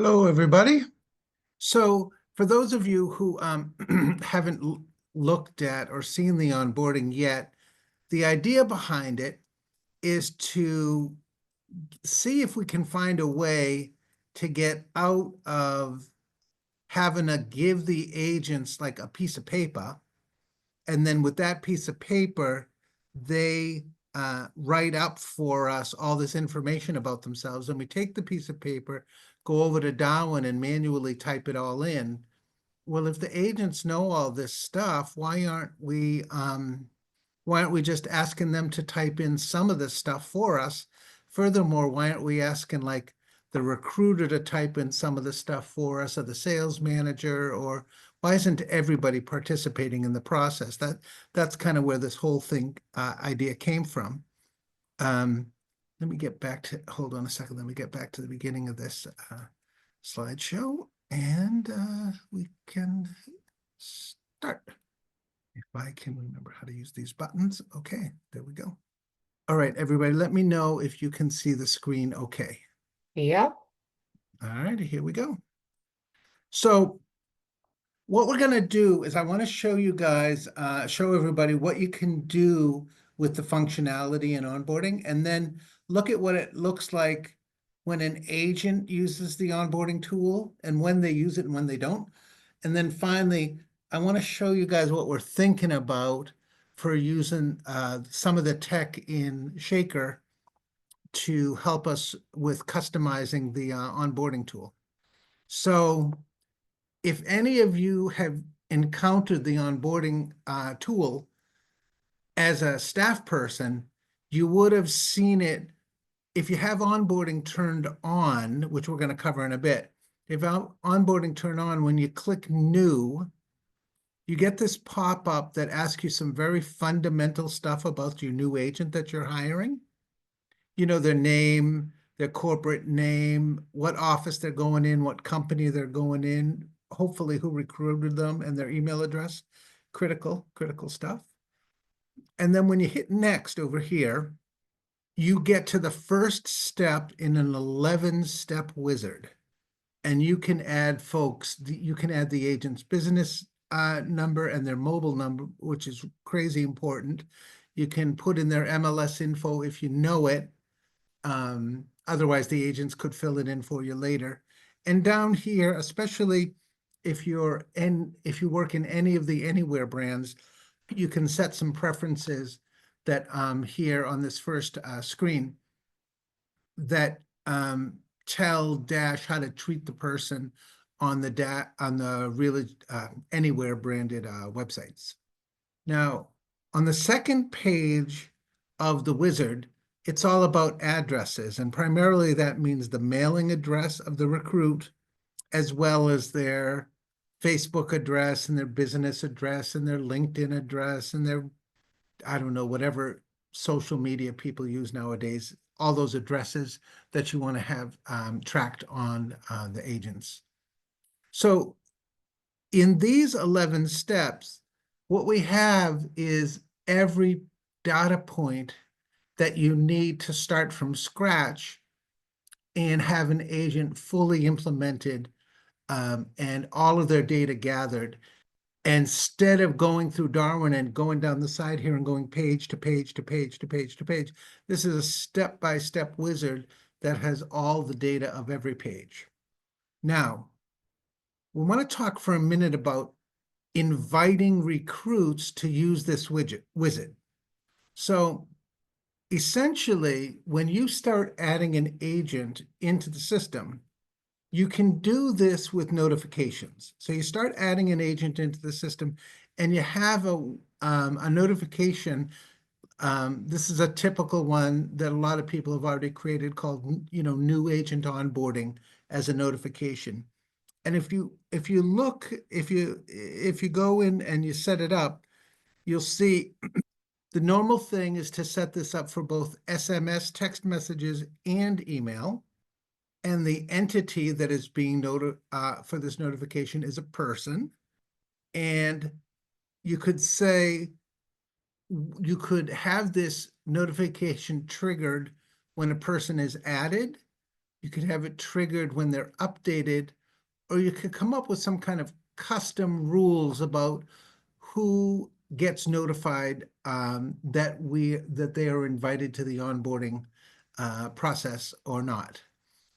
Hello, everybody. So for those of you who haven't looked at or seen the onboarding yet, the idea behind it is to see if we can find a way to get out of having to give the agents like a piece of paper. And then with that piece of paper, they write up for us all this information about themselves. And we take the piece of paper, go over to Darwin and manually type it all in. Well, if the agents know all this stuff, why aren't we just asking them to type in some of this stuff for us? Furthermore, why aren't we asking like the recruiter to type in some of the stuff for us, or the sales manager, or why isn't everybody participating in the process? That's kind of where this whole thing idea came from. Let me get back to, hold on a second. Let me get back to the beginning of this slideshow, and we can start. If I can remember how to use these buttons. Okay, there we go. All right, everybody, let me know if you can see the screen okay. Yep. All right, here we go. So what we're going to do is I want to show you guys, show everybody what you can do with the functionality and onboarding, and then look at what it looks like when an agent uses the onboarding tool and when they use it and when they don't. And then finally, I want to show you guys what we're thinking about for using some of the tech in Shaker to help us with customizing the onboarding tool. So if any of you have encountered the onboarding tool as a staff person, you would have seen it. If you have onboarding turned on, which we're going to cover in a bit, if onboarding turned on, when you click new, you get this pop-up that asks you some very fundamental stuff about your new agent that you're hiring. You know, their name, their corporate name, what office they're going in, what company they're going in, hopefully who recruited them, and their email address. Critical stuff. And then when you hit next over here, you get to the first step in an 11-step wizard. And you can add you can add the agent's business number and their mobile number, which is crazy important. You can put in their MLS info if you know it. Otherwise, the agents could fill it in for you later. And down here, especially if you work in any of the Anywhere brands, you can set some preferences that here on this first screen that tell Dash how to treat the person on the really Anywhere branded websites. Now, on the second page of the wizard, it's all about addresses, and primarily that means the mailing address of the recruit, as well as their Facebook address and their business address and their LinkedIn address and their, I don't know, whatever social media people use nowadays, all those addresses that you want to have tracked on the agents. So in these 11 steps, what we have is every data point that you need to start from scratch and have an agent fully implemented and all of their data gathered. Instead of going through Darwin and going down the side here and going page to page to page to page to page, this is a step-by-step wizard that has all the data of every page. Now, we want to talk for a minute about inviting recruits to use this wizard. So essentially, when you start adding an agent into the system, you can do this with notifications. So you start adding an agent into the system and you have a notification. This is a typical one that a lot of people have already created called, new agent onboarding as a notification. And if you go in and you set it up, you'll see the normal thing is to set this up for both SMS, text messages, and email. And the entity that is being for this notification is a person. And you could say, you could have this notification triggered when a person is added, You could have it triggered when they're updated, or you could come up with some kind of custom rules about who gets notified that they are invited to the onboarding process or not.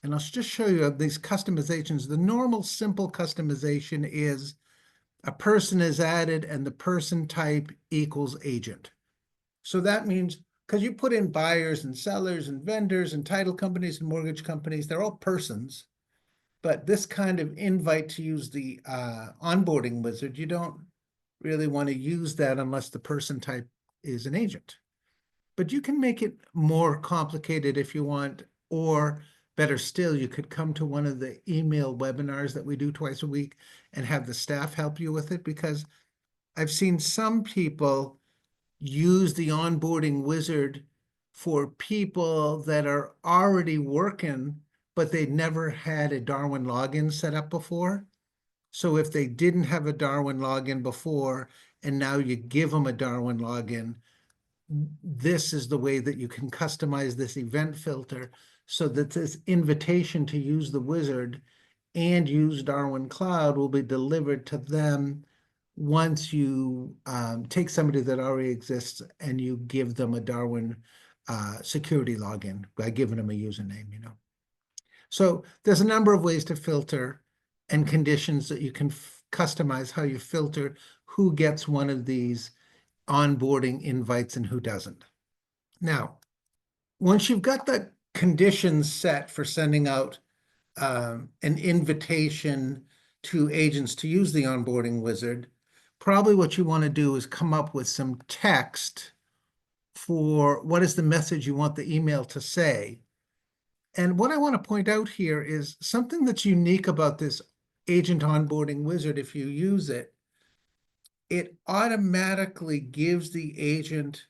And I'll just show you these customizations. The normal simple customization is a person is added and the person type equals agent. So that means, because you put in buyers and sellers and vendors and title companies and mortgage companies, they're all persons. But this kind of invite to use the onboarding wizard, you don't really want to use that unless the person type is an agent. But you can make it more complicated if you want, or better still, you could come to one of the email webinars that we do twice a week and have the staff help you with it, because I've seen some people use the onboarding wizard for people that are already working, but they never had a Darwin login set up before. So if they didn't have a Darwin login before, and now you give them a Darwin login, this is the way that you can customize this event filter so that this invitation to use the wizard and use darwin.Cloud will be delivered to them once you take somebody that already exists and you give them a Darwin security login by giving them a username, you know. So there's a number of ways to filter and conditions that you can customize how you filter who gets one of these onboarding invites and who doesn't. Now, once you've got the conditions set for sending out an invitation to agents to use the onboarding wizard, probably what you want to do is come up with some text for what is the message you want the email to say. And what I want to point out here is something that's unique about this agent onboarding wizard. If you use it, it automatically gives the agent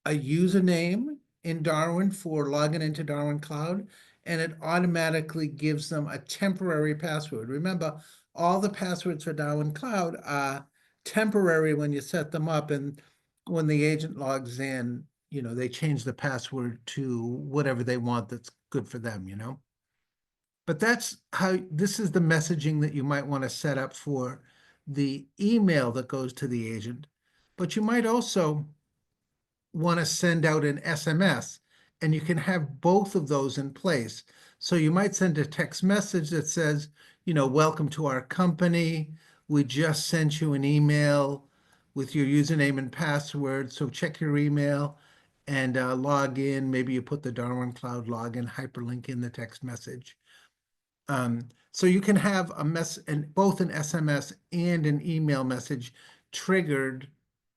a username in Darwin for logging into darwin.Cloud, and it automatically gives them a temporary password. Remember, all the passwords for darwin.Cloud are temporary when you set them up, and when the agent logs in, you know, they change the password to whatever they want that's good for them, you know. But that's how, this is the messaging that you might want to set up for the email that goes to the agent. But you might also want to send out an SMS, and you can have both of those in place. So you might send a text message that says, you know, welcome to our company. We just sent you an email with your username and password. So check your email and log in. Maybe you put the darwin.Cloud login hyperlink in the text message. So you can have both an SMS and an email message triggered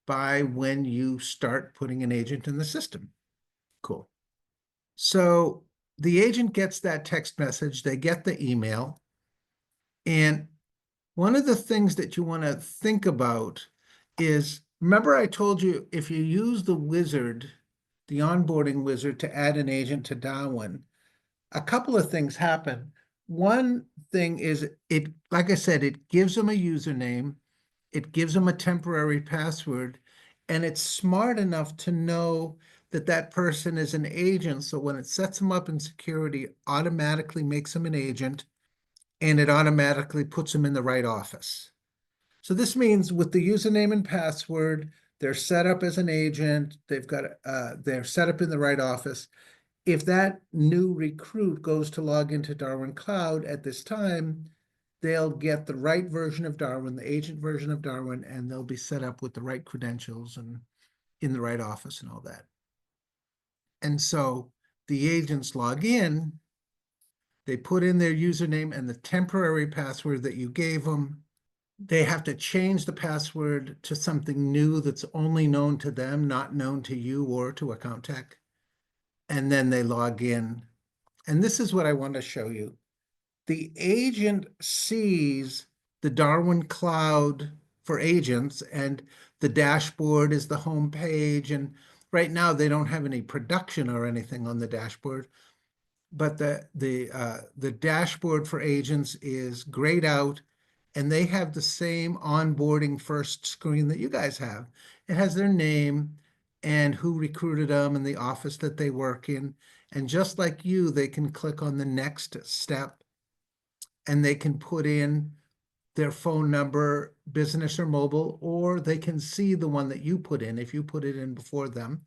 by when you start putting an agent in the system. Cool. So the agent gets that text message, they get the email, and one of the things that you want to think about is, remember I told you if you use the wizard, the onboarding wizard, to add an agent to Darwin, a couple of things happen. One thing is, it, like I said, it gives them a username, it gives them a temporary password, and it's smart enough to know that that person is an agent. So when it sets them up in security, it automatically makes them an agent, and it automatically puts them in the right office. So this means with the username and password, they're set up as an agent, they're set up in the right office. If that new recruit goes to log into darwin.Cloud at this time, they'll get the right version of Darwin, the agent version of Darwin, and they'll be set up with the right credentials and in the right office and all that. And so the agents log in, they put in their username and the temporary password that you gave them. They have to change the password to something new that's only known to them, not known to you or to account tech. And then they log in. And this is what I want to show you. The agent sees the darwin.Cloud for agents, and the dashboard is the home page. And right now they don't have any production or anything on the dashboard, but the dashboard for agents is grayed out, and they have the same onboarding first screen that you guys have. It has their name and who recruited them and the office that they work in. And just like you, they can click on the next step and they can put in their phone number, business or mobile, or they can see the one that you put in. If you put it in before them,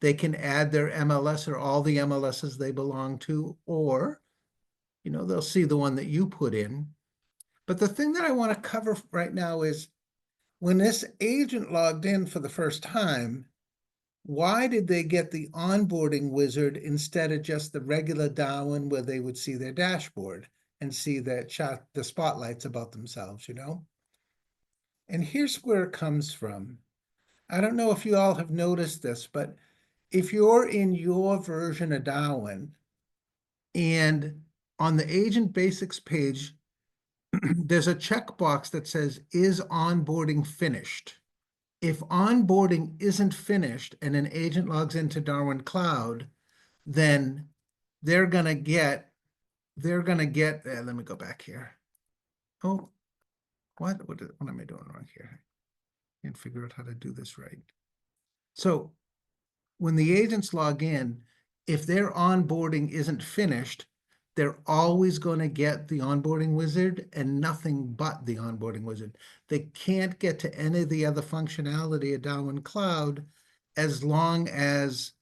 they can add their MLS or all the MLSs they belong to, or, they'll see the one that you put in. But the thing that I want to cover right now is when this agent logged in for the first time, why did they get the onboarding wizard instead of just the regular Darwin where they would see their dashboard and see the spotlights about themselves, And here's where it comes from. I don't know if you all have noticed this, but if you're in your version of Darwin and on the agent basics page, there's a checkbox that says, is onboarding finished? If onboarding isn't finished and an agent logs into Darwin.Cloud, then they're gonna get, let me go back here. Oh, what am I doing wrong here? Can't figure out how to do this right. So when the agents log in, if their onboarding isn't finished, they're always going to get the onboarding wizard and nothing but the onboarding wizard. They can't get to any of the other functionality of darwin.Cloud as long as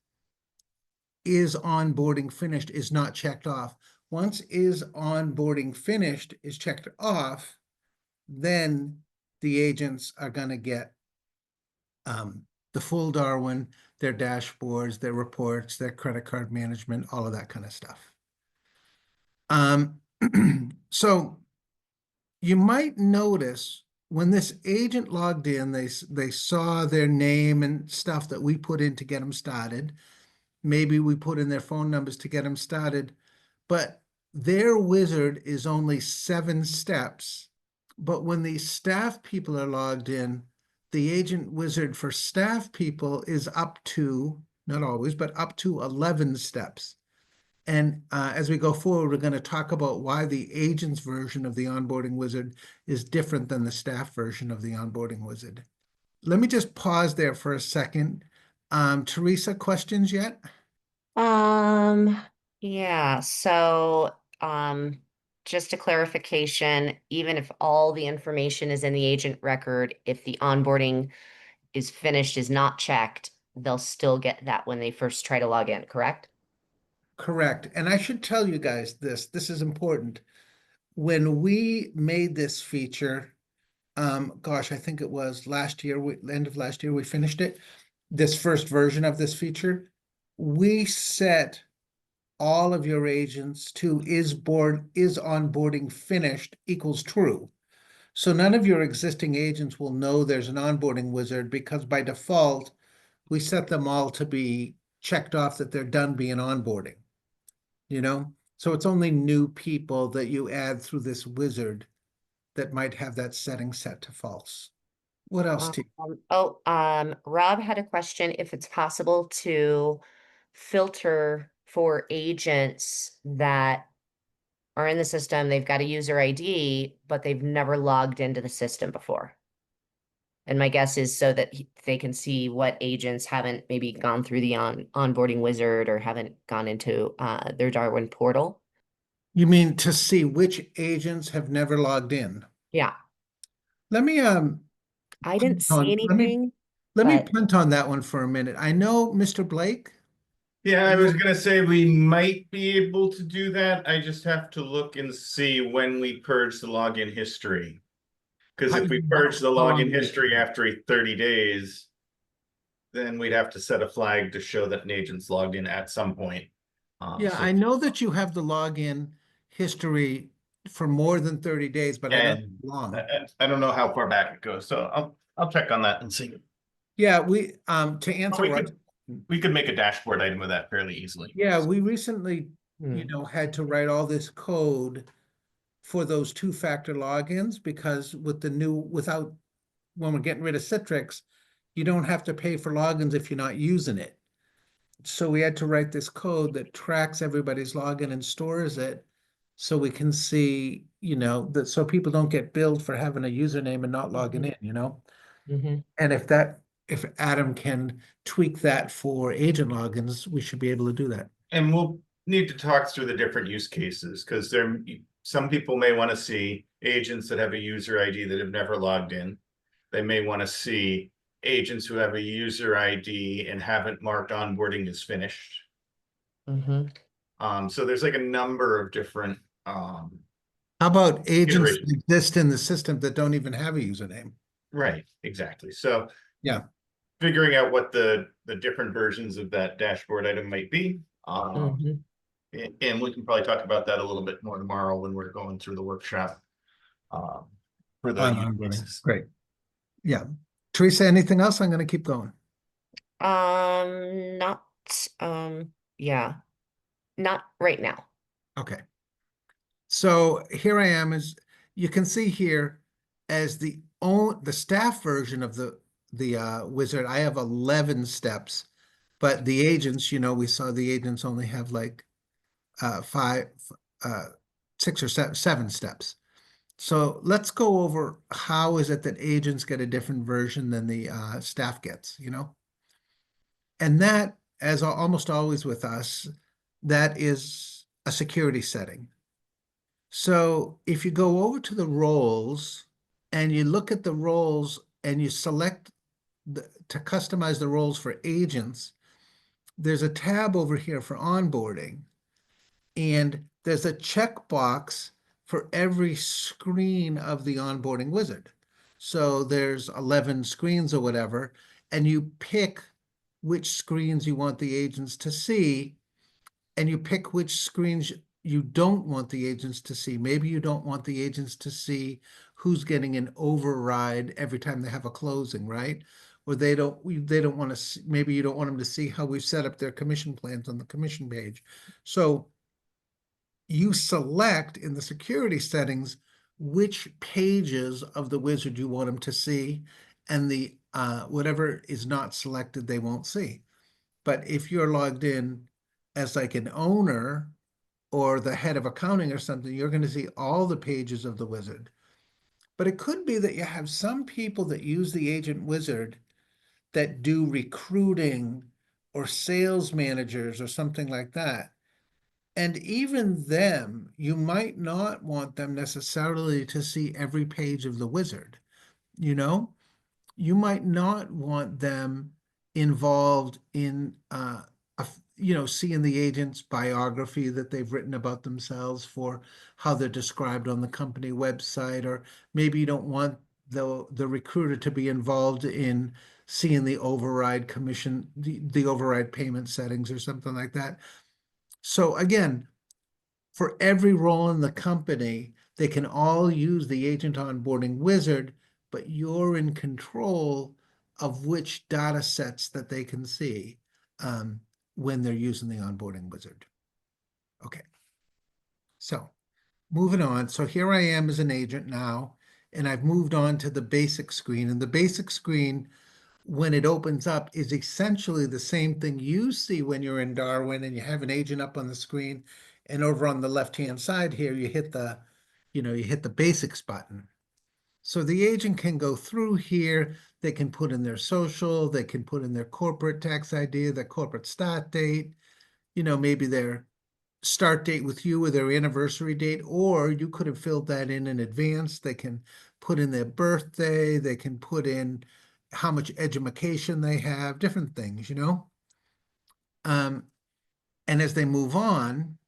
is onboarding finished is not checked off. Once is onboarding finished is checked off, then the agents are going to get the full Darwin, their dashboards, their reports, their credit card management, all of that kind of stuff. So you might notice when this agent logged in, they saw their name and stuff that we put in to get them started. Maybe we put in their phone numbers to get them started, but their wizard is only 7 steps. But when the staff people are logged in, the agent wizard for staff people is up to, not always, but up to 11 steps. And as we go forward, we're going to talk about why the agent's version of the onboarding wizard is different than the staff version of the onboarding wizard. Let me just pause there for a second. Teresa, questions yet? Yeah, so just a clarification, even if all the information is in the agent record, if the onboarding is finished, is not checked, they'll still get that when they first try to log in, correct? Correct. And I should tell you guys this is important. When we made this feature, gosh, I think it was last year, end of last year, we finished it. This first version of this feature, we set all of your agents to is onboarding finished equals true. So none of your existing agents will know there's an onboarding wizard because by default, we set them all to be checked off that they're done being onboarding, So it's only new people that you add through this wizard that might have that setting set to false. What else, T? Rob had a question if it's possible to filter for agents that are in the system, they've got a user ID, but they've never logged into the system before. And my guess is so that they can see what agents haven't maybe gone through the onboarding wizard or haven't gone into their Darwin portal. You mean to see which agents have never logged in? Yeah, Let me I didn't see anything, let me but punt on that one for a minute. I know Mr. Blake. Yeah, I was gonna say we might be able to do that. I just have to look and see when we purge the login history. Because if we purge the login history after 30 days, then we'd have to set a flag to show that an agent's logged in at some point. Yeah, I know that you have the login history for more than 30 days, but I don't know how long. I don't know how far back it goes, so I'll check on that and see. Yeah, we to answer we could make a dashboard item of that fairly easily. Yeah, we recently, had to write all this code for those 2-factor logins because with the new when we're getting rid of Citrix, you don't have to pay for logins if you're not using it. So we had to write this code that tracks everybody's login and stores it so we can see, that so people don't get billed for having a username and not logging in, And if Adam can tweak that for agent logins, we should be able to do that. And we'll need to talk through the different use cases, because some people may want to see agents that have a user ID that have never logged in. They may want to see agents who have a user ID and haven't marked onboarding as finished. Mhm. So there's like a number of different How about agents that iterations. exist in the system that don't even have a username? Right, exactly. So Yeah. figuring out what the different versions of that dashboard item might be. Mhm. And we can probably talk about that a little bit more tomorrow when we're going through the workshop. For the On use onboarding. cases. Great. Yeah. Teresa, anything else? I'm going to keep going. Not, yeah, not right now. Okay. So here I am, as you can see here, as the staff version of the wizard, I have 11 steps, but the agents, we saw the agents only have like five, 6 or 7 steps. So let's go over how is it that agents get a different version than the staff gets, And that, as almost always with us, that is a security setting. So if you go over to the roles and you look at the roles and you select to customize the roles for agents, there's a tab over here for onboarding. And there's a checkbox for every screen of the onboarding wizard. So there's 11 screens or whatever, and you pick which screens you want the agents to see, and you pick which screens you don't want the agents to see. Maybe you don't want the agents to see who's getting an override every time they have a closing, right? Or they don't want to see, maybe you don't want them to see how we've set up their commission plans on the commission page. So you select in the security settings which pages of the wizard you want them to see, and the whatever is not selected, they won't see. But if you're logged in as like an owner or the head of accounting or something, you're going to see all the pages of the wizard. But it could be that you have some people that use the agent wizard that do recruiting or sales managers or something like that. And even them, you might not want them necessarily to see every page of the wizard. You know, you might not want them involved in, seeing the agent's biography that they've written about themselves for how they're described on the company website, or maybe you don't want the recruiter to be involved in seeing the override commission, the override payment settings or something like that. So again, for every role in the company, they can all use the agent onboarding wizard, but you're in control of which data sets that they can see when they're using the onboarding wizard. Okay. So moving on. So here I am as an agent now, and I've moved on to the basic screen. And the basic screen, when it opens up, is essentially the same thing you see when you're in Darwin and you have an agent up on the screen. And over on the left-hand side here, you hit the basics button. So the agent can go through here. They can put in their social. They can put in their corporate tax ID, their corporate start date, maybe their start date with you or their anniversary date, or you could have filled that in advance. They can put in their birthday. They can put in how much education they have, different things, And as they move on,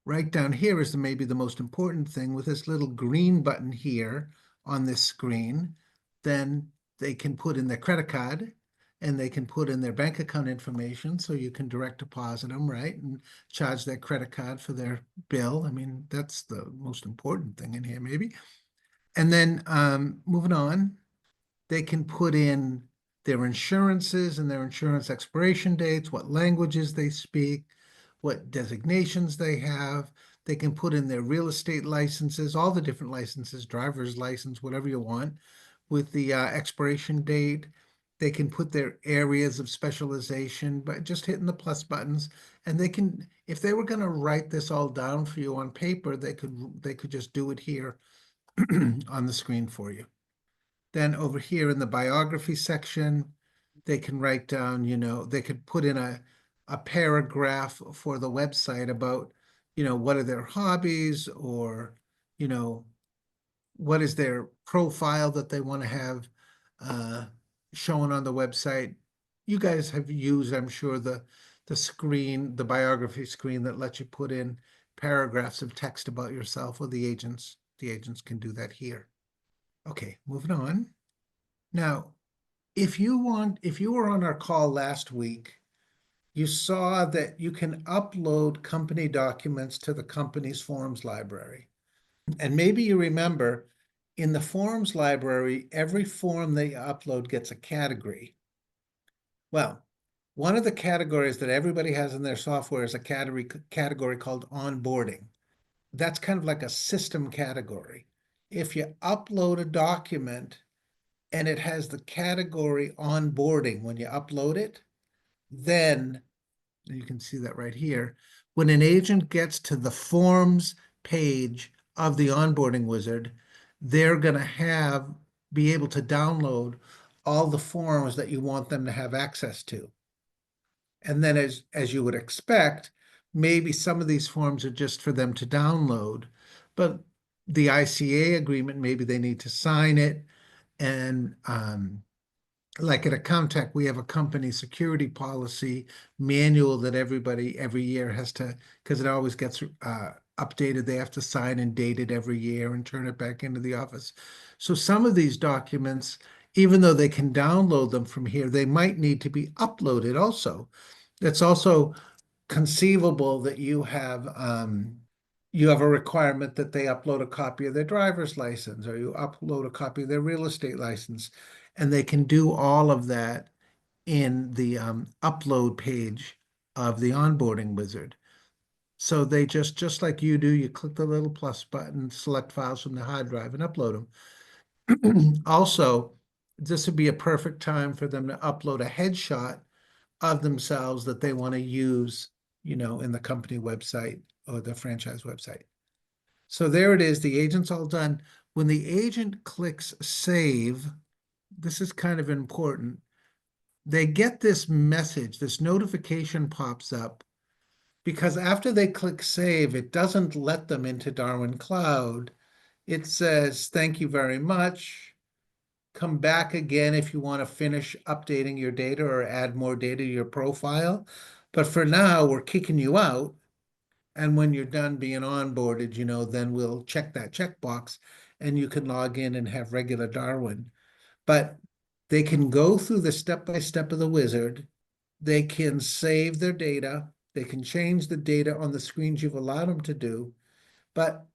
right down here is maybe the most important thing with this little green button here on this screen. Then they can put in their credit card and they can put in their bank account information so you can direct deposit them, right? And charge their credit card for their bill. I mean, that's the most important thing in here, maybe. And then moving on, they can put in their insurances and their insurance expiration dates, what languages they speak, what designations they have. They can put in their real estate licenses, all the different licenses, driver's license, whatever you want, with the expiration date. They can put their areas of specialization by just hitting the plus buttons. And they can, if they were going to write this all down for you on paper, they could just do it here on the screen for you. Then over here in the biography section, they can write down, they could put in a paragraph for the website about, what are their hobbies, or, what is their profile that they want to have shown on the website. You guys have used, I'm sure, the screen, the biography screen that lets you put in paragraphs of text about yourself. Well, the agents can do that here. Okay, moving on. Now, if you were on our call last week, you saw that you can upload company documents to the company's forms library. And maybe you remember, in the forms library, every form they upload gets a category. Well, one of the categories that everybody has in their software is a category called onboarding. That's kind of like a system category. If you upload a document and it has the category onboarding when you upload it, then you can see that right here. When an agent gets to the forms page of the onboarding wizard, they're going to be able to download all the forms that you want them to have access to. And then as you would expect, maybe some of these forms are just for them to download, but the ICA agreement, maybe they need to sign it. And like at Accounttech, we have a company security policy manual that everybody every year has to, because it always gets updated, they have to sign and date it every year and turn it back into the office. So some of these documents, even though they can download them from here, they might need to be uploaded also. It's also conceivable that you have a requirement that they upload a copy of their driver's license, or you upload a copy of their real estate license, and they can do all of that in the upload page of the onboarding wizard. So they just like you do, you click the little plus button, select files from the hard drive, and upload them. Also, this would be a perfect time for them to upload a headshot of themselves that they want to use, in the company website or the franchise website. So there it is. The agent's all done. When the agent clicks save, this is kind of important. They get this message, this notification pops up, because after they click save, it doesn't let them into darwin.Cloud. It says, thank you very much. Come back again if you want to finish updating your data or add more data to your profile. But for now, we're kicking you out. And when you're done being onboarded, then we'll check that checkbox and you can log in and have regular Darwin. But they can go through the step-by-step of the wizard. They can save their data. They can change the data on the screens you've allowed them to do. But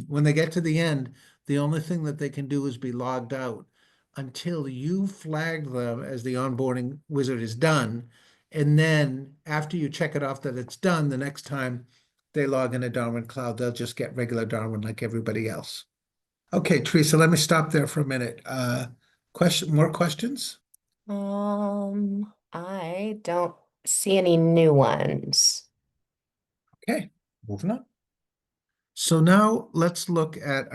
when they get to the end, the only thing that they can do is be logged out until you flag them as the onboarding wizard is done. And then after you check it off that it's done, the next time they log into darwin.Cloud, they'll just get regular Darwin like everybody else. Okay, Teresa, let me stop there for a minute. More questions? I don't see any new ones. Okay, moving on. So now let's look at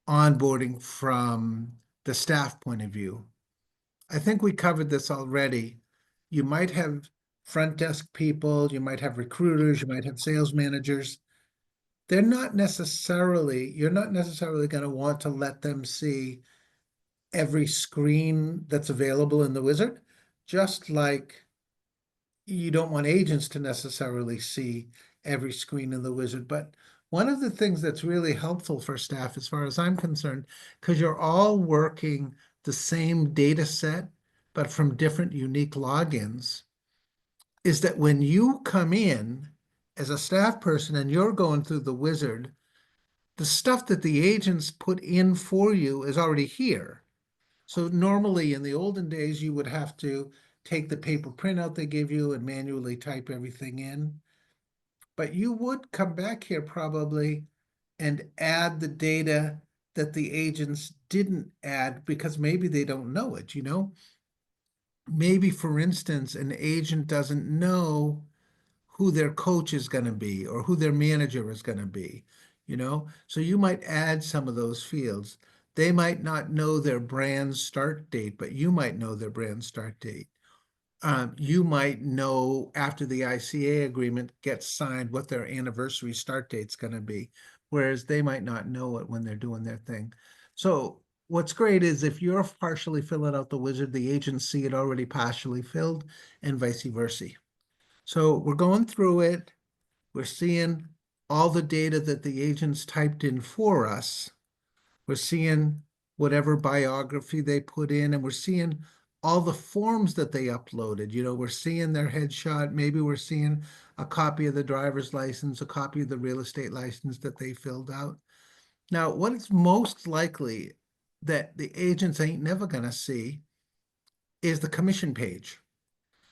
onboarding from the staff point of view. I think we covered this already. You might have front desk people, you might have recruiters, you might have sales managers. You're not necessarily going to want to let them see every screen that's available in the wizard, just like you don't want agents to necessarily see every screen in the wizard. But one of the things that's really helpful for staff, as far as I'm concerned, because you're all working the same data set, but from different unique logins, is that when you come in as a staff person and you're going through the wizard, the stuff that the agents put in for you is already here. So normally in the olden days, you would have to take the paper printout they give you and manually type everything in. But you would come back here probably and add the data that the agents didn't add because maybe they don't know it, Maybe, for instance, an agent doesn't know who their coach is going to be or who their manager is going to be, So you might add some of those fields. They might not know their brand start date, but you might know their brand start date. you might know after the ICA agreement gets signed what their anniversary start date's going to be, whereas they might not know it when they're doing their thing. So what's great is if you're partially filling out the wizard, the agents see it already partially filled, and vice versa. So we're going through it. We're seeing all the data that the agents typed in for us. We're seeing whatever biography they put in, and we're seeing all the forms that they uploaded. You know, we're seeing their headshot. Maybe we're seeing a copy of the driver's license, a copy of the real estate license that they filled out. Now, what is most likely that the agents ain't never going to see is the commission page.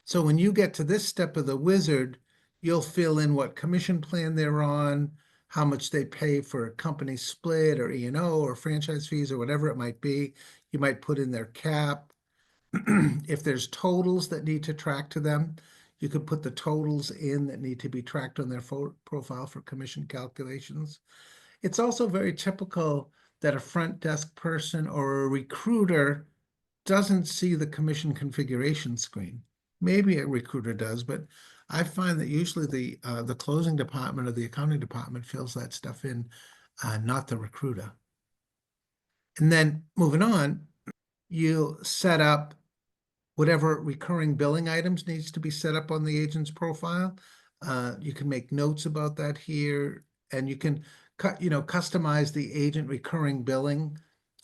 So when you get to this step of the wizard, you'll fill in what commission plan they're on, how much they pay for a company split or E&O or franchise fees or whatever it might be. You might put in their cap. If there's totals that need to track to them, you could put the totals in that need to be tracked on their profile for commission calculations. It's also very typical that a front desk person or a recruiter doesn't see the commission configuration screen. Maybe a recruiter does, but I find that usually the closing department or the accounting department fills that stuff in, not the recruiter. And then moving on, you set up whatever recurring billing items needs to be set up on the agent's profile. You can make notes about that here, and you can customize the agent recurring billing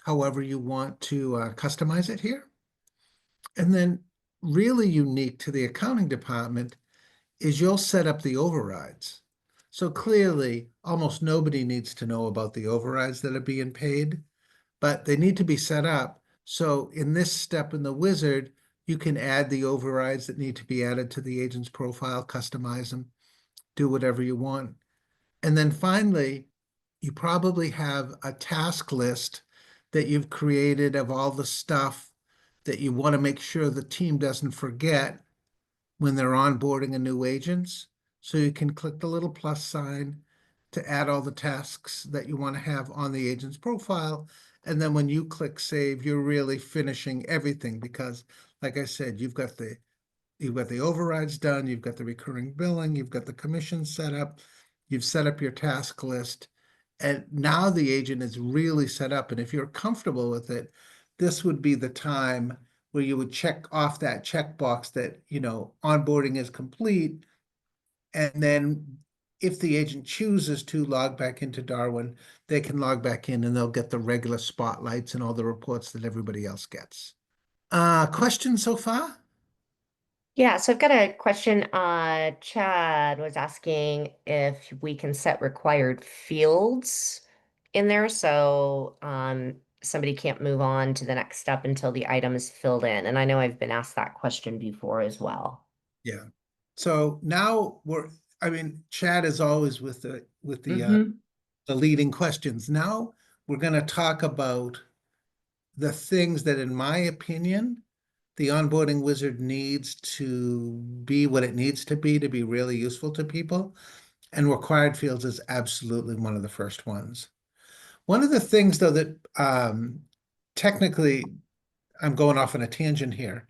however you want to customize it here. And then really unique to the accounting department is you'll set up the overrides. So clearly, almost nobody needs to know about the overrides that are being paid, but they need to be set up. So in this step in the wizard, you can add the overrides that need to be added to the agent's profile, customize them, do whatever you want. And then finally, you probably have a task list that you've created of all the stuff that you want to make sure the team doesn't forget when they're onboarding a new agents. So you can click the little plus sign to add all the tasks that you want to have on the agent's profile. And then when you click save, you're really finishing everything because, like I said, you've got the overrides done, you've got the recurring billing, you've got the commission set up, you've set up your task list, and now the agent is really set up. And if you're comfortable with it, this would be the time where you would check off that checkbox that, onboarding is complete. And then if the agent chooses to log back into Darwin, they can log back in and they'll get the regular spotlights and all the reports that everybody else gets. Questions so far? Yeah, so I've got a question. Chad was asking if we can set required fields in there so somebody can't move on to the next step until the item is filled in. And I know I've been asked that question before as well. Yeah. So now Chad is always with the leading questions. Now we're going to talk about the things that, in my opinion, the onboarding wizard needs to be what it needs to be really useful to people. And required fields is absolutely one of the first ones. One of the things, though, that technically I'm going off on a tangent here,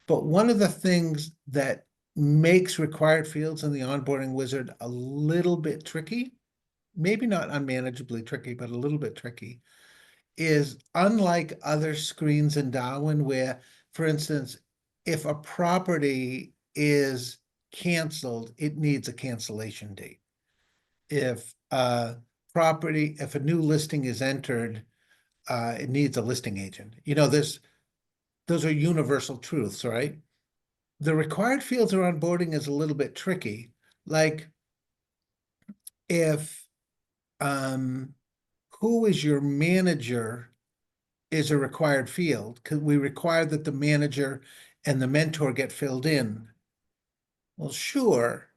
but one of the things that makes required fields in the onboarding wizard a little bit tricky, maybe not unmanageably tricky, but a little bit tricky, is unlike other screens in Darwin where, for instance, if a property is canceled, it needs a cancellation date. If a new listing is entered, it needs a listing agent. Those are universal truths, right? The required fields or onboarding is a little bit tricky. Like if who is your manager is a required field, because we require that the manager and the mentor get filled in. Well, sure,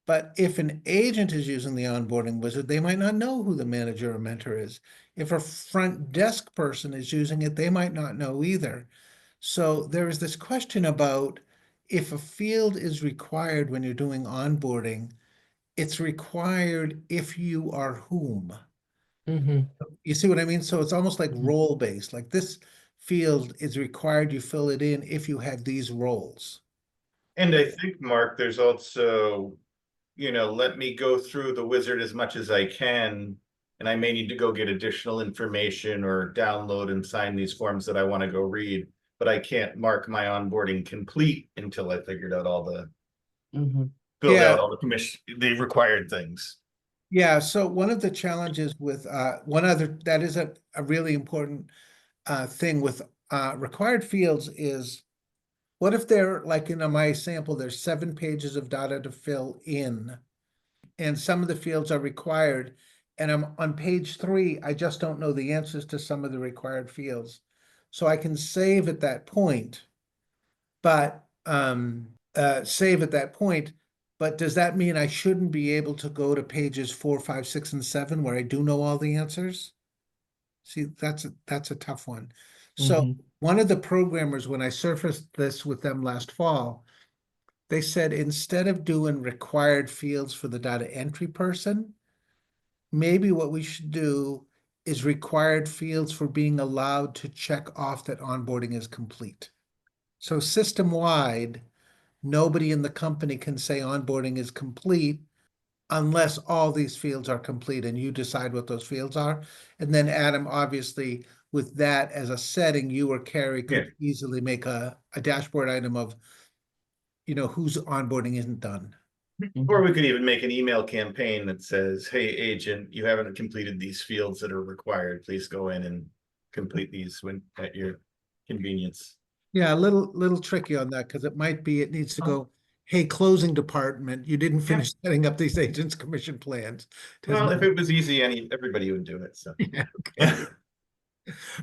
but if an agent is using the onboarding wizard, they might not know who the manager or mentor is. If a front desk person is using it, they might not know either. So there is this question about if a field is required when you're doing onboarding, it's required if you are whom. You see what I mean? So it's almost like role-based. Like this field is required you fill it in if you have these roles. And I think, Mark, there's also, let me go through the wizard as much as I can. And I may need to go get additional information or download and sign these forms that I want to go read. But I can't mark my onboarding complete until I figured out filled out Yeah. all the required things. Yeah, so one of the challenges with one other that is a really important thing with required fields is what if they're like in my sample, there's 7 pages of data to fill in, and some of the fields are required, and I'm on page 3, I just don't know the answers to some of the required fields. So I can save at that point, but save at that point. But does that mean I shouldn't be able to go to pages 4, 5, 6, and 7 where I do know all the answers? See, that's a tough one. So one of the programmers, when I surfaced this with them last fall, they said instead of doing required fields for the data entry person, maybe what we should do is required fields for being allowed to check off that onboarding is complete. So system-wide, nobody in the company can say onboarding is complete unless all these fields are complete and you decide what those fields are. And then Adam, obviously, with that as a setting, you or Carrie could easily make a dashboard item of, whose onboarding isn't done. Or we could even make an email campaign that says, hey, agent, you haven't completed these fields that are required. Please go in and complete these at your convenience. Yeah, a little tricky on that because it needs to go, hey, closing department, you didn't finish setting up these agents' commission plans. Well, if it was easy, everybody would do it. So yeah, okay.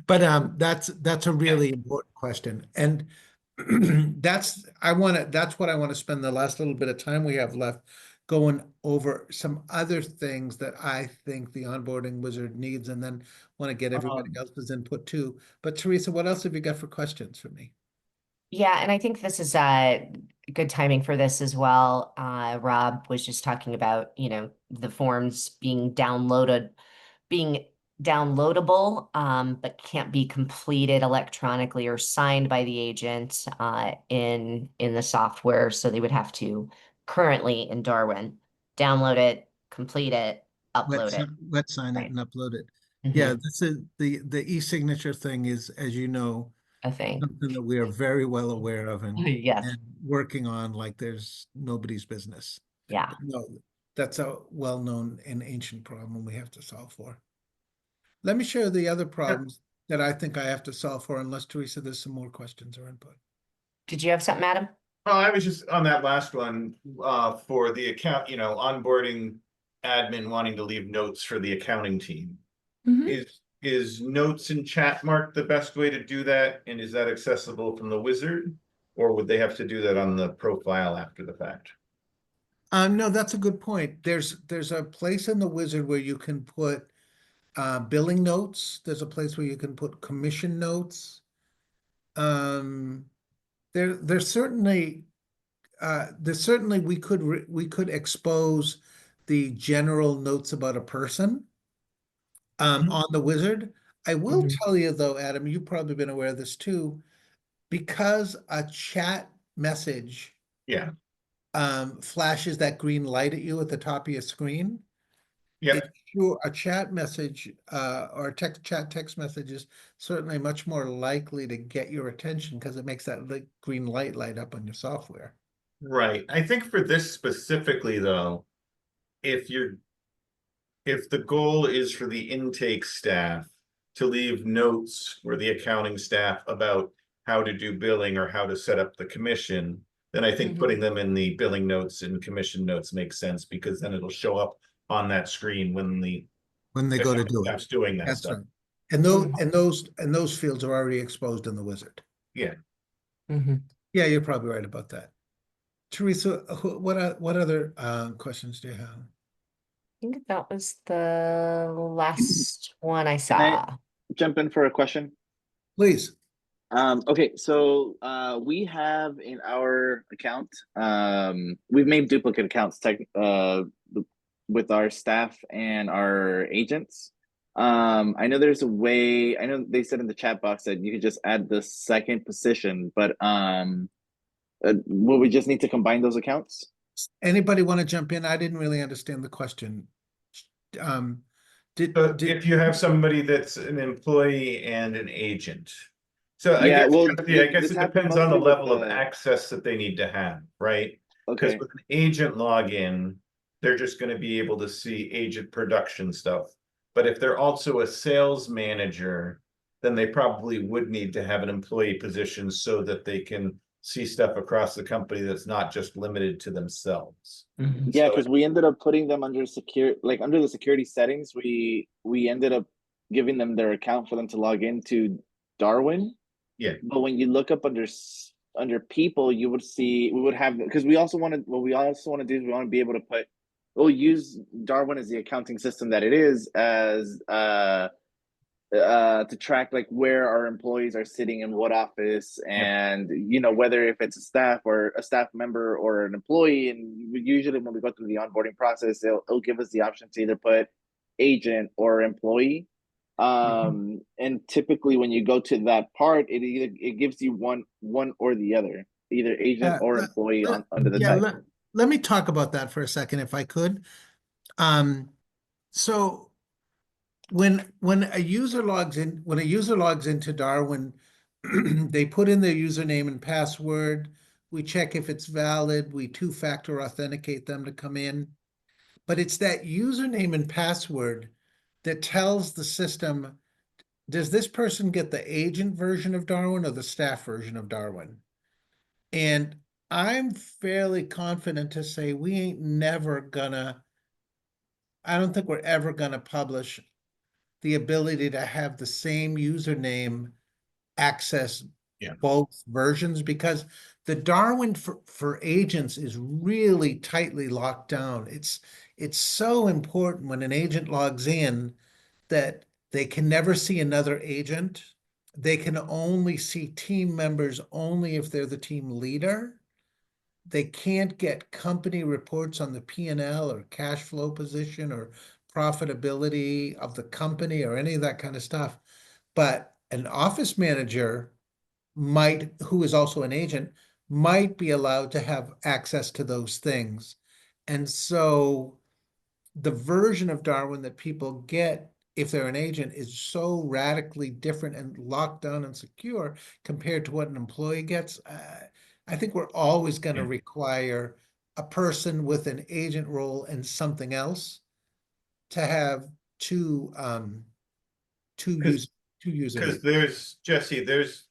But that's a really important question. And that's what I want to spend the last little bit of time we have left going over some other things that I think the onboarding wizard needs, and then want to get everybody else's input too. But Teresa, what else have you got for questions for me? Yeah, and I think this is good timing for this as well. Rob was just talking about, the forms being downloadable, but can't be completed electronically or signed by the agent in the software. So they would have to currently in Darwin download it, complete it, upload it. Wet sign it Right. and upload it. Mhm. Yeah, this is the e-signature thing is, as you know, A thing. something that we are very well aware of and Yes. working on like there's nobody's business. Yeah. But no, that's a well-known and ancient problem we have to solve for. Let me share the other problems that I think I have to solve for, unless Teresa, there's some more questions or input. Did you have something, Adam? Oh, I was just on that last one, for the account, onboarding admin wanting to leave notes for the accounting team. Is notes in chat mark the best way to do that? And is that accessible from the wizard? Or would they have to do that on the profile after the fact? No, that's a good point. There's a place in the wizard where you can put billing notes. There's a place where you can put commission notes. There's certainly we could expose the general notes about a person on the wizard. I will tell you though, Adam, you've probably been aware of this too, because a chat message flashes that green light at you at the top of your screen. Yeah. Sure, a chat message or text message is certainly much more likely to get your attention because it makes that green light up on your software. Right. I think for this specifically though, if the goal is for the intake staff to leave notes for the accounting staff about how to do billing or how to set up the commission, then I think putting them in the billing notes and commission notes makes sense, because then it'll show up on that screen when they go to do it. doing that That's stuff. right. And those fields are already exposed in the wizard. Yeah. Yeah, you're probably right about that. Teresa, what other questions do you have? I think that was the last one I Can saw. I jump in for a question? Please. Okay, so we have in our account, we've made duplicate accounts with our staff and our agents. I know there's a way, I know they said in the chat box that you could just add the second position, but Will we just need to combine those accounts? Anybody want to jump in? I didn't really understand the question. Did, But did, if you have somebody that's an employee and an agent. So I Yeah, guess, well, Jesse, I guess this it happened depends on the mostly with level of the. access that they need to have, right? Because Okay. with an agent login, they're just gonna be able to see agent production stuff. But if they're also a sales manager, then they probably would need to have an employee position so that they can see stuff across the company that's not just limited to themselves. Yeah, So because we ended up putting them under under the security settings. We ended up giving them their account for them to log into Darwin. yeah, But when you look up under people, you would see we would have, because we also wanted, what we also want to do is we want to be able to we'll use Darwin as the accounting system that it is, as to track like where our employees are sitting in what office, and whether if it's a staff or a staff member or an employee. And usually when we go through the onboarding process, it'll give us the option to either put agent or employee. And typically when you go to that part, it gives you one or the other, either agent or let- employee let- under the yeah, type. let me talk about that for a second, if I could. So when a user logs into Darwin, they put in their username and password. We check if it's valid. We two-factor authenticate them to come in. But it's that username and password that tells the system, does this person get the agent version of Darwin or the staff version of Darwin? And I'm fairly confident to say I don't think we're ever gonna publish the ability to have the same username access Yeah. both versions, because the Darwin for agents is really tightly locked down. It's so important when an agent logs in that they can never see another agent. They can only see team members only if they're the team leader. They can't get company reports on the P&L or cash flow position or profitability of the company or any of that kind of stuff. But an office manager who is also an agent, might be allowed to have access to those things. And so the version of Darwin that people get if they're an agent is so radically different and locked down and secure compared to what an employee gets. I think we're always going to Yeah. require a person with an agent role and something else to have two Because usernames. there's, Jesse, there's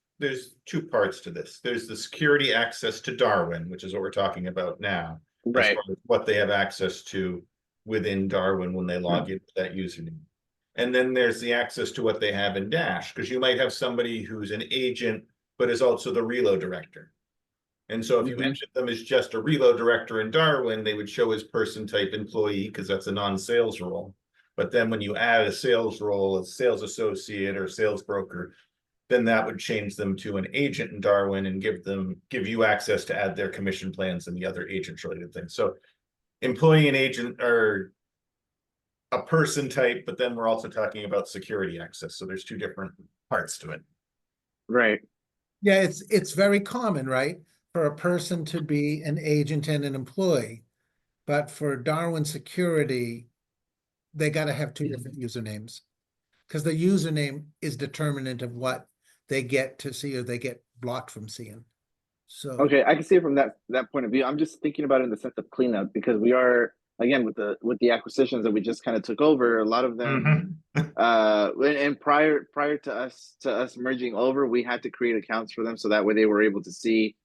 two parts to this. There's the security access to Darwin, which is what we're talking about now. As Right. far as what they have access to within Darwin when they log into that username. And then there's the access to what they have in Dash, because you might have somebody who's an agent, but is also the reload director. And so if you entered them as just a reload director in Darwin, they would show as person type employee, because that's a non-sales role. But then when you add a sales role, a sales associate or sales broker, then that would change them to an agent in Darwin and give you access to add their commission plans and the other agent related things. So employee and agent are a person type, but then we're also talking about security access. So there's two different parts to it. Right. Yeah, it's very common, right, for a person to be an agent and an employee. But for Darwin security, they got to have two different usernames, because the username is determinant of what they get to see or they get blocked from seeing. So Okay, I can see it from that point of view. I'm just thinking about it in the sense of cleanup, because we are, again, with the acquisitions that we just kind of took over, a lot of them and prior to us merging over, we had to create accounts for them so that way they were able to see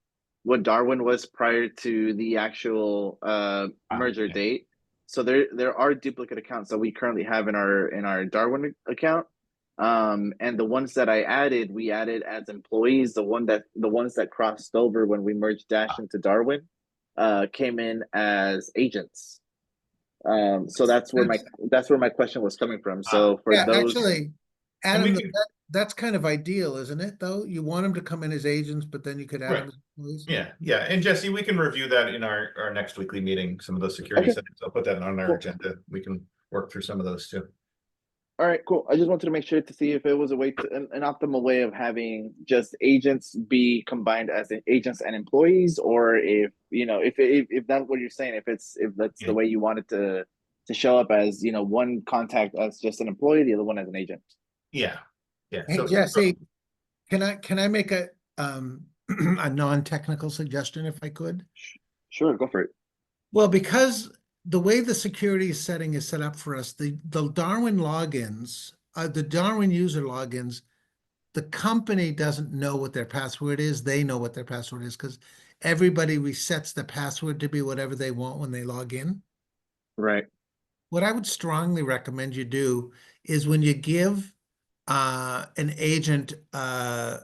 what Darwin was prior to the actual merger date. So there are duplicate accounts that we currently have in our Darwin account. And the ones that we added as employees. The ones that crossed over when we merged Dash into Darwin came in as agents. So that's where my question was coming from. So for yeah, those, actually, Adam, can- that's kind of ideal, isn't it, though? You want them to come in as agents, but then you could add Right. them as employees. Yeah. And Jesse, we can review that in our next weekly meeting, some of those security Okay. settings. I'll put that on our Cool. agenda. We can work through some of those too. All right, cool. I just wanted to make sure to see if it was a way to an optimal way of having just agents be combined as agents and employees, or if if that's what you're saying, if that's Yeah. the way you wanted to show up as one contact as just an employee, the other one as an agent. Yeah. Hey, So Jesse, can I make a a non-technical suggestion if I could? Sure, go for it. Well, because the way the security setting is set up for us, the Darwin logins, the Darwin user logins, the company doesn't know what their password is. They know what their password is because everybody resets the password to be whatever they want when they log in. Right. What I would strongly recommend you do is when you give an agent a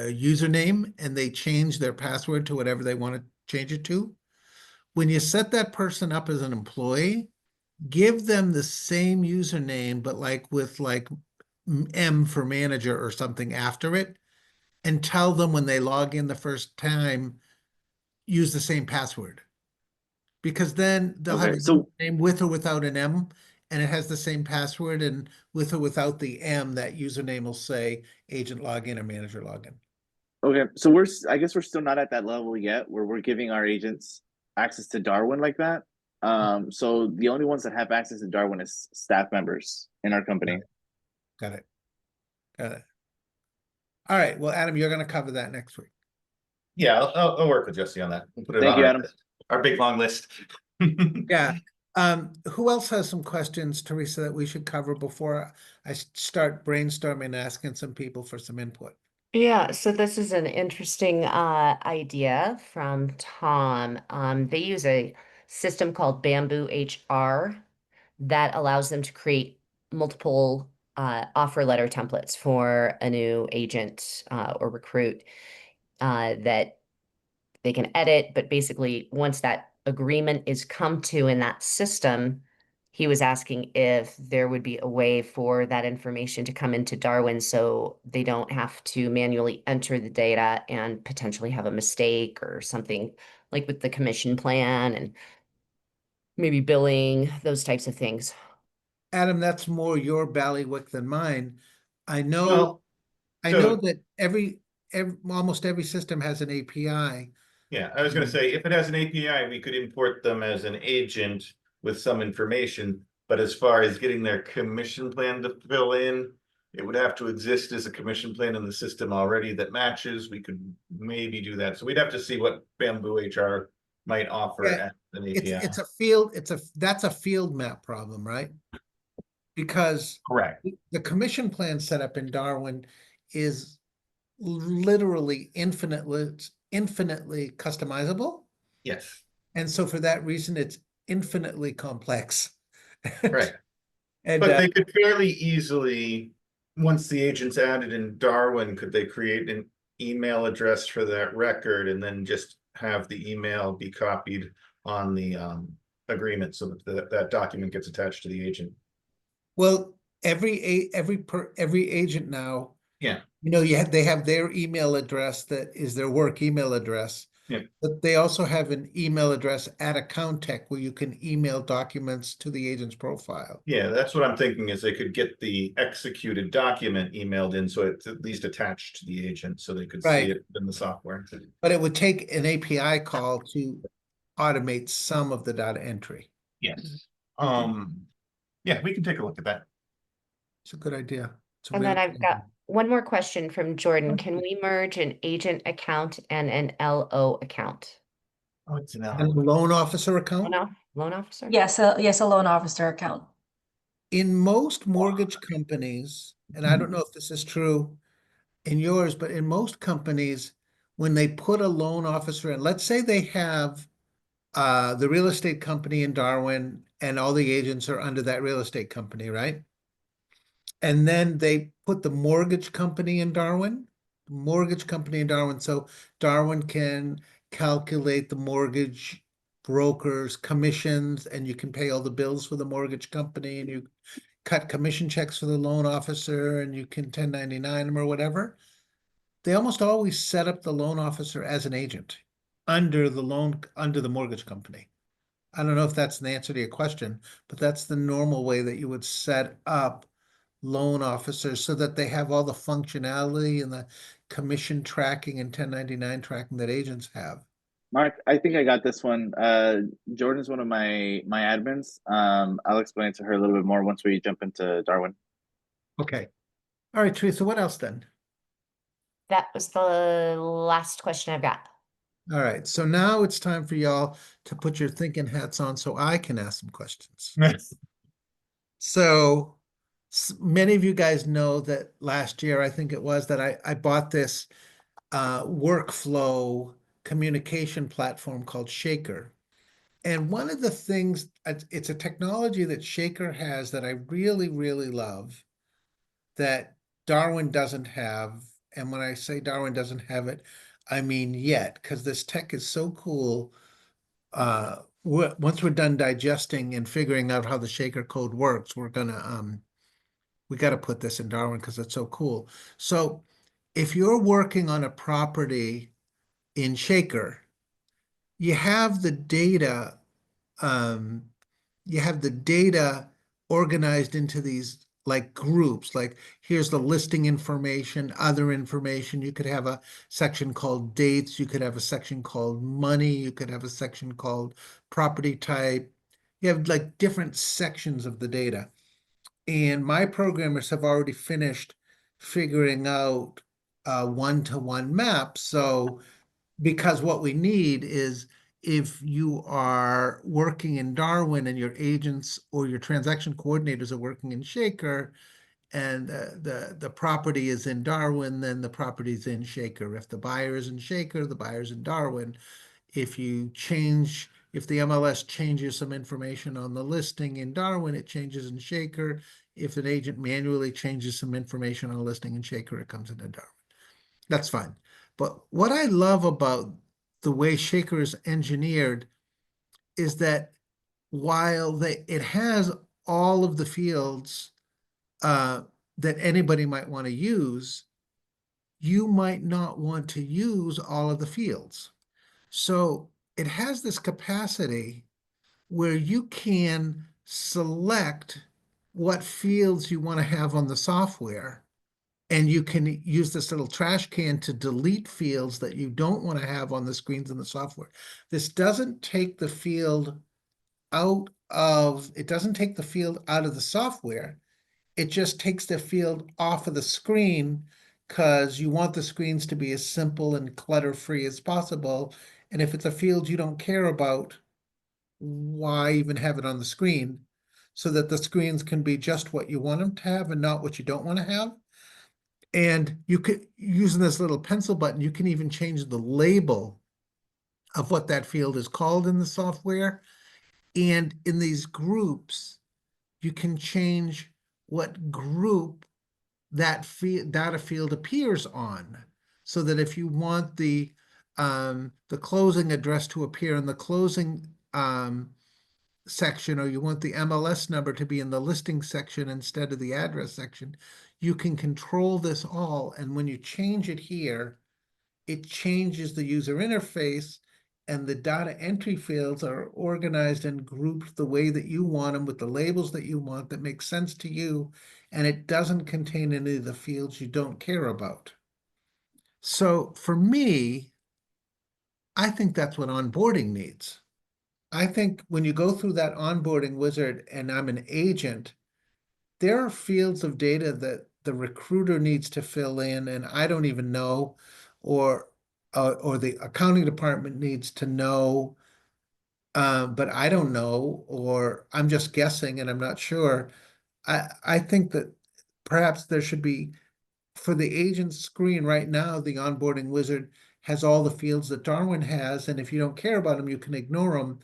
username and they change their password to whatever they want to change it to, when you set that person up as an employee, give them the same username, but like with like M for manager or something after it, and tell them when they log in the first time, use the same password. Because then they'll have Okay. a So username with or without an M, and it has the same password, and with or without the M, that username will say agent login or manager login. okay. So I guess we're still not at that level yet where we're giving our agents access to Darwin like that. So the only ones that have access to Darwin is staff members in our company. Got it. Got it. All right. Well, Adam, you're going to cover that next week. yeah, I'll work with Jesse on that. We'll put it Thank on you, Adam. our big long list. Yeah. Who else has some questions, Teresa, that we should cover before I start brainstorming and asking some people for some input? Yeah, so this is an interesting idea from Tom. They use a system called Bamboo HR that allows them to create multiple offer letter templates for a new agent or recruit that they can edit. But basically, once that agreement is come to in that system, he was asking if there would be a way for that information to come into Darwin so they don't have to manually enter the data and potentially have a mistake or something like with the commission plan and maybe billing, those types of things. Adam, that's more your bailiwick than mine. I know, Well, I so know that almost every system has an API. yeah, I was going to say if it has an API, we could import them as an agent with some information. But as far as getting their commission plan to fill in, it would have to exist as a commission plan in the system already that matches. We could maybe do that. So we'd have to see what Bamboo HR might offer Yeah, as an It's API. it's a field, that's a field map problem, right? Because Correct. the commission plan set up in Darwin is literally infinitely customizable. Yes. And so for that reason, it's infinitely complex. Right. And But they could fairly easily, once the agent's added in Darwin, could they create an email address for that record and then just have the email be copied on the agreement so that that document gets attached to the agent? well, every agent now, Yeah. they have their email address that is their work email address. Yeah. But they also have an email address at Account Tech where you can email documents to the agent's profile. Yeah, that's what I'm thinking is they could get the executed document emailed in so it's at least attached to the agent so they could see Right. it in the software. But it would take an API call to automate some of the data entry. Yes. Yeah, we can take a look at that. It's a good idea. It's a And really then I've good got idea. one more question from Jordan. Can we merge an agent account and an LO account? Oh, it's an And a loan officer Oh, account? no, loan officer? Yes, a loan officer account. In most mortgage companies, and I don't know if this is true in yours, but in most companies, when they put a loan officer in, let's say they have the real estate company in Darwin and all the agents are under that real estate company, right? And then they put the mortgage company in Darwin, so Darwin can calculate the mortgage broker's commissions and you can pay all the bills for the mortgage company and you cut commission checks for the loan officer and you can 1099 them or whatever. They almost always set up the loan officer as an agent under the mortgage company. I don't know if that's an answer to your question, but that's the normal way that you would set up loan officers so that they have all the functionality and the commission tracking and 1099 tracking that agents have? Mark, I think I got this one. Jordan's one of my admins. I'll explain it to her a little bit more once we jump into Darwin. Okay. All right, Teresa, what else then? That was the last question I've got. All right, so now it's time for y'all to put your thinking hats on so I can ask some questions. So many of you guys know that last year, I think it was, that I bought this workflow communication platform called Shaker. And one of the things, it's a technology that Shaker has that I really, really love, that Darwin doesn't have. And when I say Darwin doesn't have it, I mean yet, because this tech is so cool. Once we're done digesting and figuring out how the Shaker code works, we got to put this in Darwin because it's so cool. So if you're working on a property in Shaker, you have the data, organized into these like groups, like here's the listing information, other information. You could have a section called dates, you could have a section called money, you could have a section called property type. You have like different sections of the data. And my programmers have already finished figuring out one-to-one maps. So because what we need is, if you are working in Darwin and your agents or your transaction coordinators are working in Shaker, and the property is in Darwin, then the property is in Shaker. If the buyer is in Shaker, the buyer's in Darwin. If the MLS changes some information on the listing in Darwin, it changes in Shaker. If an agent manually changes some information on a listing in Shaker, it comes into Darwin. That's fine. But what I love about the way Shaker is engineered is that while it has all of the fields that anybody might want to use, you might not want to use all of the fields. So it has this capacity where you can select what fields you want to have on the software. And you can use this little trash can to delete fields that you don't want to have on the screens in the software. This doesn't take the field out of the software. It just takes the field off of the screen because you want the screens to be as simple and clutter-free as possible. And if it's a field you don't care about, why even have it on the screen? So that the screens can be just what you want them to have and not what you don't want to have. And you could, using this little pencil button, you can even change the label of what that field is called in the software. And in these groups, you can change what group that data field appears on. So that if you want the closing address to appear in the closing section, or you want the MLS number to be in the listing section instead of the address section, you can control this all. And when you change it here, it changes the user interface, and the data entry fields are organized and grouped the way that you want them, with the labels that you want that make sense to you. And it doesn't contain any of the fields you don't care about. So for me, I think that's what onboarding needs. I think when you go through that onboarding wizard and I'm an agent, there are fields of data that the recruiter needs to fill in and I don't even know, or the accounting department needs to know, but I don't know, or I'm just guessing and I'm not sure. I think that perhaps there should be, for the agent screen right now, the onboarding wizard has all the fields that Darwin has, and if you don't care about them, you can ignore them.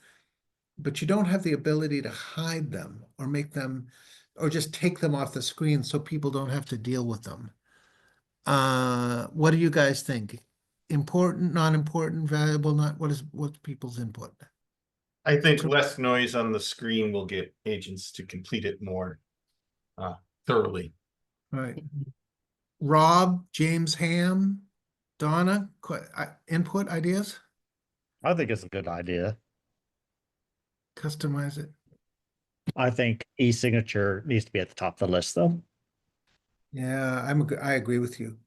But you don't have the ability to hide them or make them, or just take them off the screen so people don't have to deal with them. What do you guys think? Important, non-important, valuable, not, what's people's input? I think less noise on the screen will get agents to complete it more thoroughly. All right. Rob, James Ham, Donna, input, ideas? I think it's a good idea. Customize it. I think e-signature needs to be at the top of the list, though. Yeah, I agree with you.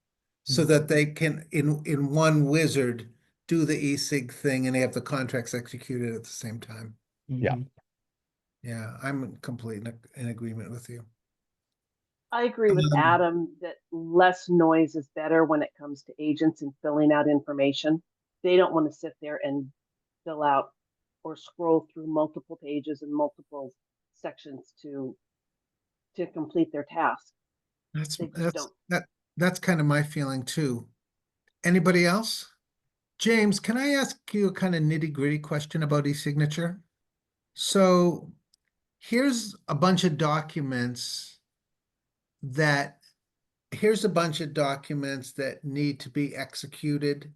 So Mm. that they can, in one wizard, do the e-sig thing and they have the contracts executed at the same time. Yeah. Mhm. Yeah, I'm completely in agreement with you. I agree with Um, Adam that less noise is better when it comes to agents and filling out information. They don't want to sit there and fill out or scroll through multiple pages and multiple sections to complete their task. That's They just that's don't. that's kind of my feeling too. Anybody else? James, can I ask you a kind of nitty-gritty question about e-signature? So here's a bunch of documents that here's a bunch of documents that need to be executed.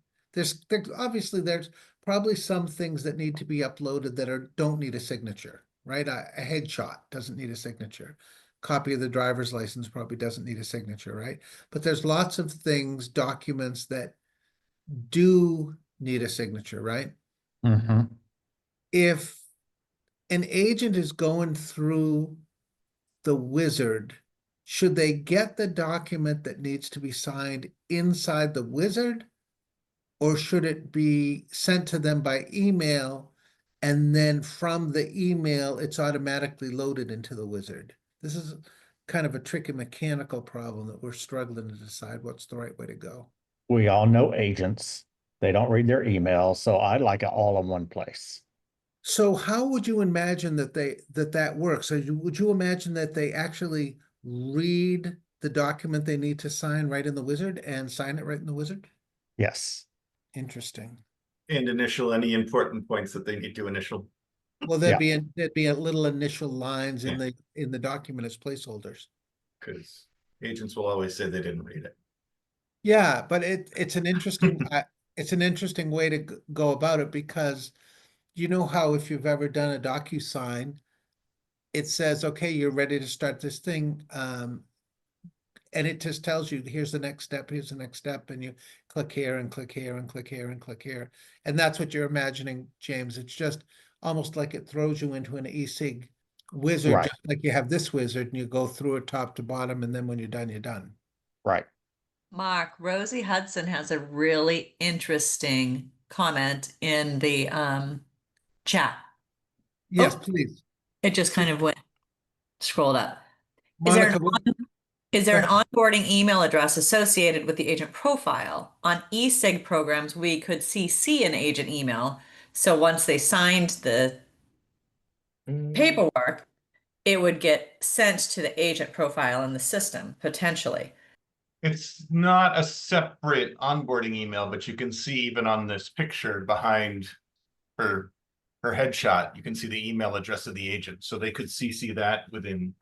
Obviously there's probably some things that need to be uploaded that don't need a signature, right? A headshot doesn't need a signature. Copy of the driver's license probably doesn't need a signature, right? But there's lots of things, documents that do need a signature, right? Mm-hmm. If an agent is going through the wizard, should they get the document that needs to be signed inside the wizard? Or should it be sent to them by email? And then from the email, it's automatically loaded into the wizard. This is kind of a tricky mechanical problem that we're struggling to decide what's the right way to go. We all know agents. They don't read their emails, so I like it all in one place. So how would you imagine that works? So would you imagine that they actually read the document they need to sign right in the wizard and sign it right in the wizard? Yes. Interesting. And initial any important points that they need to initial. Well, Yeah. there'd be a little initial lines Yeah. in the document as placeholders. Because agents will always say they didn't read it. Yeah, but it's an interesting it's an interesting way to go about it, because you know how if you've ever done a DocuSign, it says, okay, you're ready to start this thing. And it just tells you, here's the next step, here's the next step, and you click here and click here and click here and click here. And that's what you're imagining, James. It's just almost like it throws you into an e-sig wizard, Right. just like you have this wizard and you go through it top to bottom, and then when you're done, you're done. Right. Mark, Rosie Hudson has a really interesting comment in the chat. Yes, Oh. please. It just kind of scrolled up. Is there Monica, an onboarding email address associated with the agent profile? On e-sig programs, we could CC an agent email. So once they signed the paperwork, it would get sent to the agent profile in the system, potentially. It's not a separate onboarding email, but you can see even on this picture behind her headshot, you can see the email address of the agent. So they could CC that within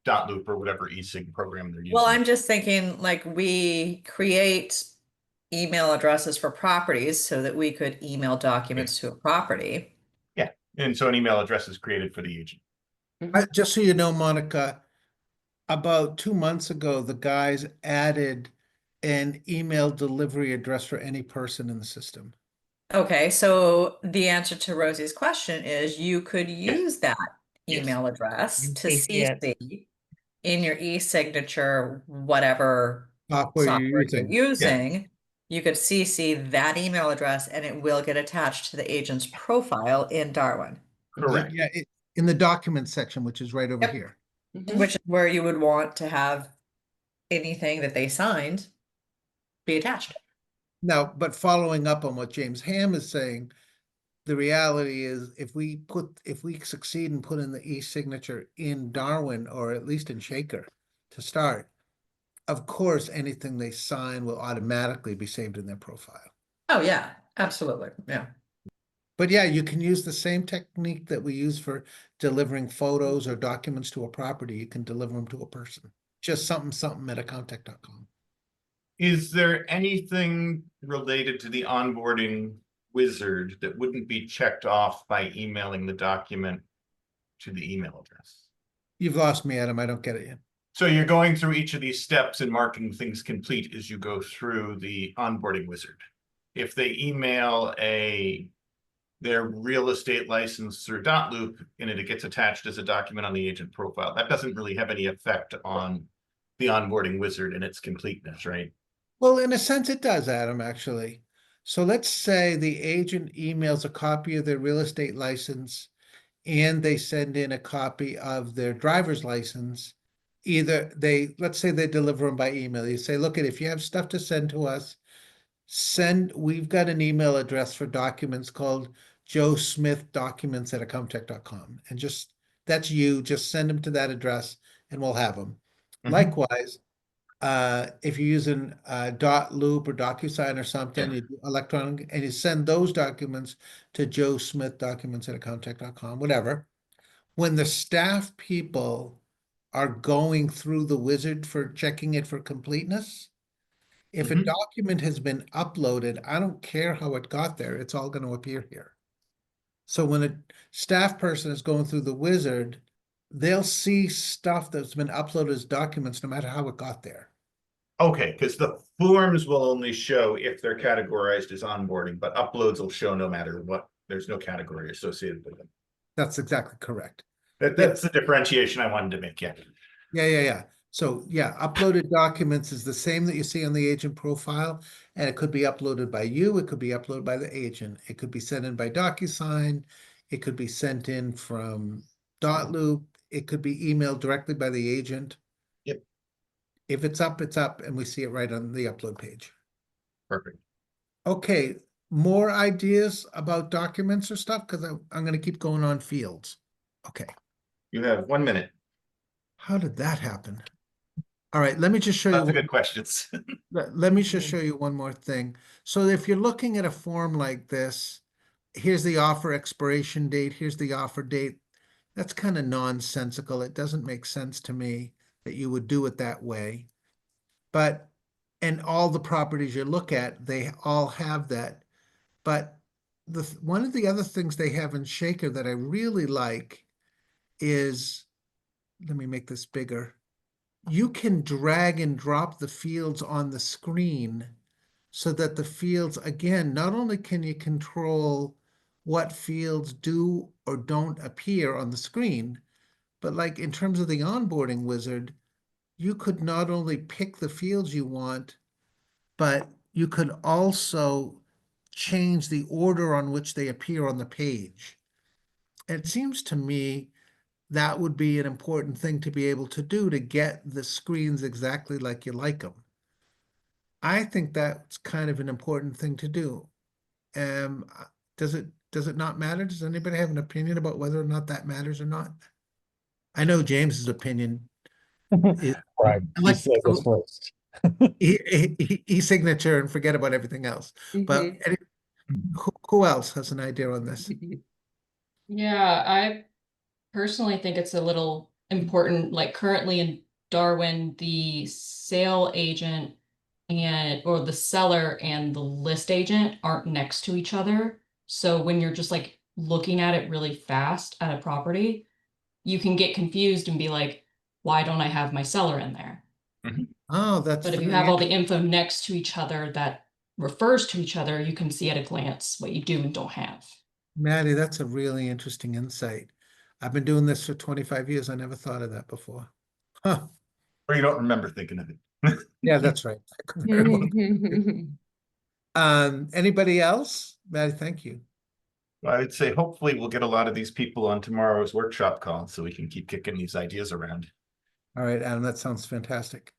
.loop or whatever e-sig program they're using. Well, I'm just thinking like we create email addresses for properties so that we could email documents to a property. Yeah, and so an email address is created for the agent. just so you know, Monica, about 2 months ago, the guys added an email delivery address for any person in the system. Okay, so the answer to Rosie's question is you could use that Yes. email address And to CC it. CC in your e-signature, whatever Software you're software you're using. using. You could CC that email address and it will get attached to the agent's profile in Darwin. Correct. Yeah, in the document section, which is right over Yep. here. Mhm. Which is where you would want to have anything that they signed be attached. Now, but following up on what James Ham is saying, the reality is if we succeed in putting the e-signature in Darwin, or at least in Shaker to start, of course, anything they sign will automatically be saved in their profile. Oh, yeah, absolutely. Yeah. But yeah, you can use the same technique that we use for delivering photos or documents to a property. You can deliver them to a person. Just something at accountech.com. Is there anything related to the onboarding wizard that wouldn't be checked off by emailing the document to the email address? You've lost me, Adam. I don't get it yet. So you're going through each of these steps and marking things complete as you go through the onboarding wizard. If they email their real estate license through .loop and it gets attached as a document on the agent profile, that doesn't really have any effect on the onboarding wizard in its completeness, right? Well, in a sense, it does, Adam, actually. So let's say the agent emails a copy of their real estate license and they send in a copy of their driver's license. Either let's say they deliver them by email. You say, look, if you have stuff to send to us, we've got an email address for documents called joesmithdocuments@accountech.com. And that's you, just send them to that address and we'll have them. Mhm. Likewise, if you're using .loop or DocuSign or something, you do electronic, and you send those documents to joesmithdocuments@accountech.com, whatever. When the staff people are going through the wizard for checking it for completeness, if a Mhm. document has been uploaded, I don't care how it got there, it's all going to appear here. So when a staff person is going through the wizard, they'll see stuff that's been uploaded as documents, no matter how it got there. Okay, because the forms will only show if they're categorized as onboarding, but uploads will show no matter what. There's no category associated with them. That's exactly correct. That's the differentiation I wanted to make, yeah. Yeah. So yeah, uploaded documents is the same that you see on the agent profile, and it could be uploaded by you, it could be uploaded by the agent, it could be sent in by DocuSign, it could be sent in from .loop, it could be emailed directly by the agent. Yep. If it's up, and we see it right on the upload page. Perfect. Okay, more ideas about documents or stuff? Because I'm going to keep going on fields. Okay, You have 1 minute. how did that happen? All right, let me just show you. Lots of good questions. Let me just show you one more thing. So if you're looking at a form like this, here's the offer expiration date, here's the offer date. That's kind of nonsensical. It doesn't make sense to me that you would do it that way. But, and all the properties you look at, they all have that. But one of the other things they have in Shaker that I really like is, let me make this bigger. You can drag and drop the fields on the screen so that the fields, again, not only can you control what fields do or don't appear on the screen, but like in terms of the onboarding wizard, you could not only pick the fields you want, but you could also change the order on which they appear on the page. And it seems to me that would be an important thing to be able to do to get the screens exactly like you like them. I think that's kind of an important thing to do. Does it not matter? Does anybody have an opinion about whether or not that matters or not? I know James's opinion is Right. like You said this first. e-signature and forget about everything else. But who else has an idea on this? Yeah, I personally think it's a little important. Like currently in Darwin, the sale agent or the seller and the list agent aren't next to each other. So when you're just like looking at it really fast at a property, you can get confused and be like, why don't I have my seller in there? Oh, that's But if you very have all the info next to each other that refers to each other, you can see at a glance what you do and don't have. Maddie, that's a really interesting insight. I've been doing this for 25 years. I never thought of that before. Huh. Or you don't remember thinking of it. Yeah, that's right. Anybody else? Maddie, thank you. I would say hopefully we'll get a lot of these people on tomorrow's workshop call so we can keep kicking these ideas around. All right, Adam, that sounds fantastic.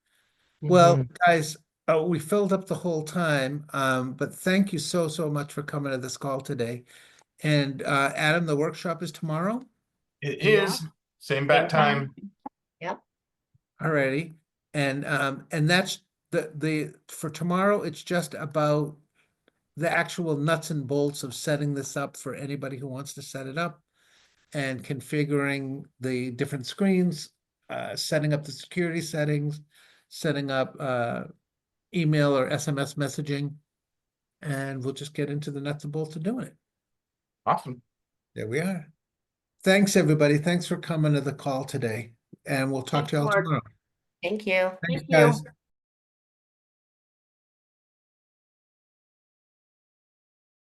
Well, guys, we filled up the whole time, but thank you so much for coming to this call today. And Adam, the workshop is tomorrow? It Yeah. is same bat time. Yep. All righty. And that's for tomorrow, it's just about the actual nuts and bolts of setting this up for anybody who wants to set it up and configuring the different screens, setting up the security settings, setting up email or SMS messaging, and we'll just get into the nuts and bolts of doing it. Awesome. There we are. Thanks, everybody. Thanks for coming to the call today, and we'll talk to you all Mark. tomorrow. Thank you. Thanks, guys.